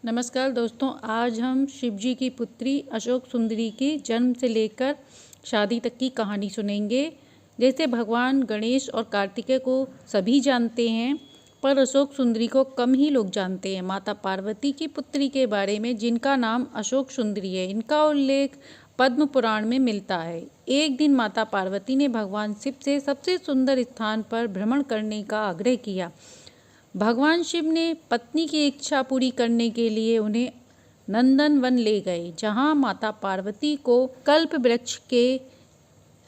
नमस्कार दोस्तों, आज हम शिव जी की पुत्री अशोक सुंदरी की जन्म से लेकर शादी तक की कहानी सुनेंगे। जैसे भगवान गणेश और कार्तिकेय को सभी जानते हैं, पर अशोक सुंदरी को कम ही लोग जानते हैं। माता पार्वती की पुत्री के बारे में, जिनका नाम अशोक सुंदरी है, इनका उल्लेख पद्म पुराण में मिलता है। एक दिन माता पार्वती ने भगवान शिव से सबसे सुंदर स्थान पर भ्रमण करने का आग्रह किया। भगवान शिव ने पत्नी की इच्छा पूरी करने के लिए उन्हें नंदन वन ले गए, जहां माता पार्वती को कल्प वृक्ष के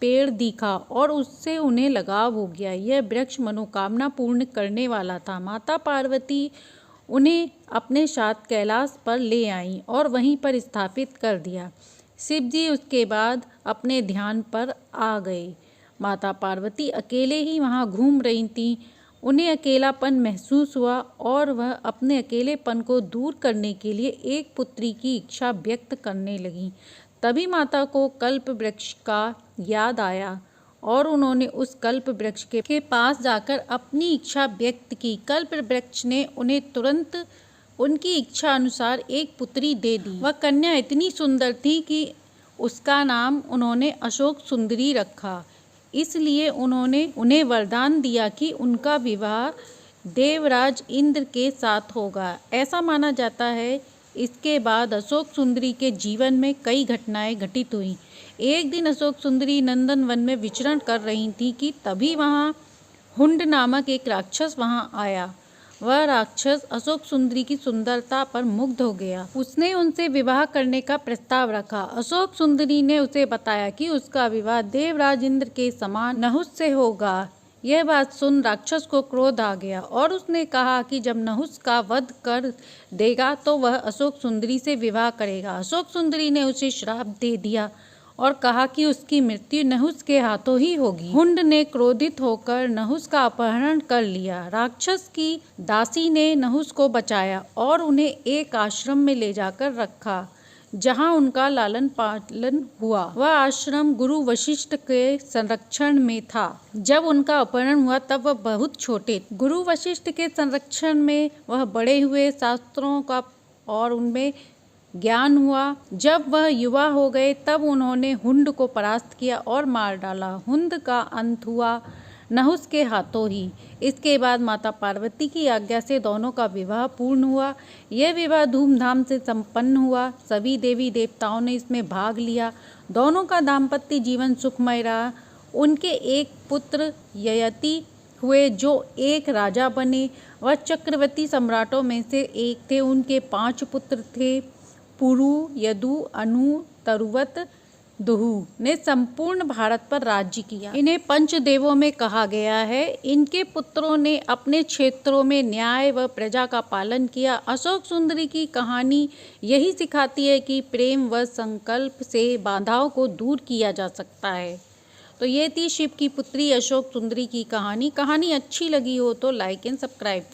पेड़ दिखा और उससे उन्हें लगाव हो गया। यह वृक्ष मनोकामना पूर्ण करने वाला था। माता पार्वती उन्हें अपने साथ कैलाश पर ले आईं और वहीं पर स्थापित कर दिया। शिव जी उसके बाद अपने ध्यान पर आ गए। माता पार्वती अकेले ही वहां घूम रही थीं। उन्हें अकेलापन महसूस हुआ और वह अपने अकेलेपन को दूर करने के लिए एक पुत्री की इच्छा व्यक्त करने लगीं। तभी माता को कल्प वृक्ष का याद आया और उन्होंने उस कल्प वृक्ष के पास जाकर अपनी इच्छा व्यक्त की। कल्प वृक्ष ने उन्हें तुरंत उनकी इच्छा अनुसार एक पुत्री दे दी। वह कन्या इतनी सुंदर थी कि उसका नाम उन्होंने अशोक सुंदरी रखा। इसलिए उन्होंने उन्हें वरदान दिया कि उनका विवाह देवराज इंद्र के साथ होगा। ऐसा माना जाता है। इसके बाद अशोक सुंदरी के जीवन में कई घटनाएं घटित हुई। एक दिन अशोक सुंदरी नंदन वन में विचरण कर रही थी कि तभी वहां हुंड नामक एक राक्षस वहां आया। वह राक्षस अशोक सुंदरी की सुंदरता पर मुग्ध हो गया। उसने उनसे विवाह करने का प्रस्ताव रखा। अशोक सुंदरी ने उसे बताया कि उसका विवाह देवराज इंद्र के समान नहुस से होगा। यह बात सुन राक्षस को क्रोध आ गया और उसने कहा कि जब नहुस का वध कर देगा तो वह अशोक सुंदरी से विवाह करेगा। अशोक सुंदरी ने उसे श्राप दे दिया और कहा कि उसकी मृत्यु नहुस के हाथों ही होगी। हुंड ने क्रोधित होकर नहुस का अपहरण कर लिया। राक्षस की दासी ने नहुस को बचाया और उन्हें एक आश्रम में ले जाकर रखा, जहां उनका लालन पालन हुआ। वह आश्रम गुरु वशिष्ठ के संरक्षण में था। जब उनका अपहरण हुआ तब वह बहुत छोटे थे। गुरु वशिष्ठ के संरक्षण में वह बड़े हुए, शास्त्रों का और उनमें ज्ञान हुआ। जब वह युवा हो गए तब उन्होंने हुंड को परास्त किया और मार डाला। हुंड का अंत हुआ नहुस के हाथों ही। इसके बाद माता पार्वती की आज्ञा से दोनों का विवाह पूर्ण हुआ। यह विवाह धूमधाम से संपन्न हुआ। सभी देवी देवताओं ने इसमें भाग लिया। दोनों का दाम्पत्य जीवन सुखमय रहा। उनके एक पुत्र ययति हुए जो एक राजा बने। वह चक्रवर्ती सम्राटों में से एक थे। उनके 5 पुत्र थे। पुरु, यदु, अनु, तरुवत, दुहु ने संपूर्ण भारत पर राज्य किया। इन्हें पंचदेवों में कहा गया है। इनके पुत्रों ने अपने क्षेत्रों में न्याय व प्रजा का पालन किया। अशोक सुंदरी की कहानी यही सिखाती है कि प्रेम व संकल्प से बाधाओं को दूर किया जा सकता है। तो ये थी शिव की पुत्री अशोक सुंदरी की कहानी। कहानी अच्छी लगी हो तो लाइक एंड सब्सक्राइब करें।